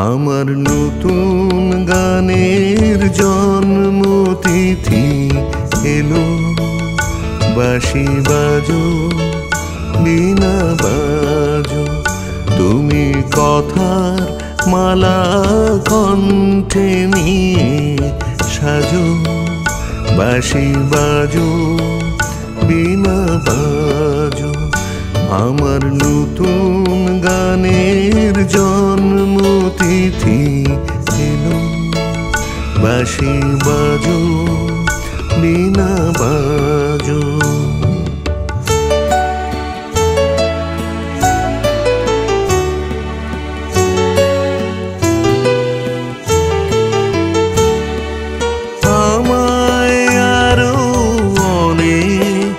আমার নতুন গানের জন্মতিথি এলো। বাঁশি বাজো, বীণা বাজো, তুমি কথার মালা কণ্ঠে নিয়ে সাজো। বাঁশি বাজো, বীণা বাজো, আমার নতুন গানের জন্মতিথি এলো। বাঁশি বাজো, বীণা বাজো। আমায় আরো অনেক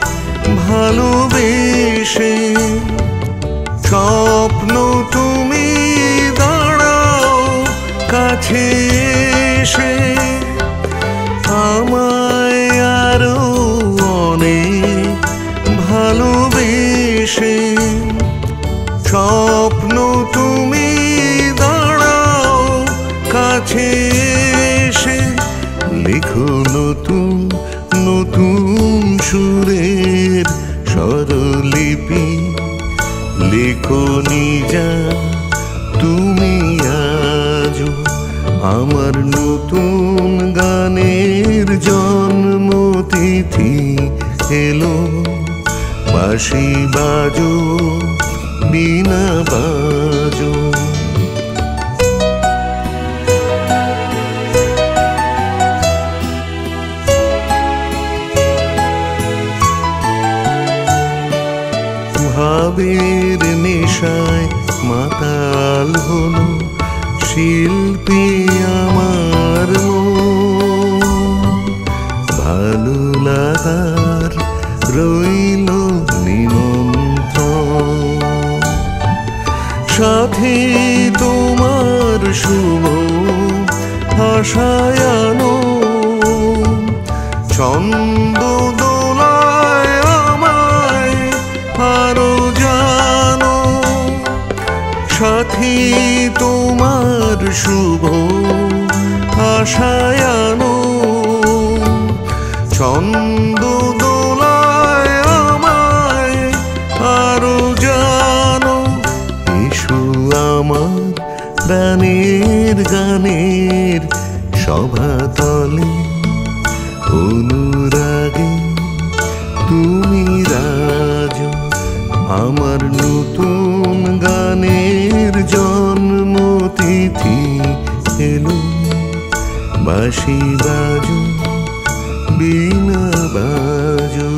ভালোবেসে স্বপ্ন তুমি দাঁড়াও কাছে এসে। আমায় আরো অনেক ভালোবেসে স্বপ্ন তুমি দাঁড়াও কাছে এসে। লিখো নতুন নতুন সুরের স্বরলিপি, লিখো নিজা তুমি আজো। আমার নতুন গানের জন্মতিথি এলো। বাঁশি বাজো, বীণা বাজো। ভাবের নেশায় মাতাল হলো শিল্পী আমার মন। ভালো লাগার রইল নিমন্ত্রণ, সাথে তোমার শুভ আশায় আনো। ছন্দ দোলায় আমায় আরো জানো, সাথী তোমার শুভ আশায় আনো। ছন্দ দোলায় আমায় আরো জানো। এসো আমার প্রাণের গানের সভাতলে, অনুরাগে তুমি রাজো। আমার নতুন গানের জন্মতিথি এলো। বাঁশি বাজো, বীণা বাজো।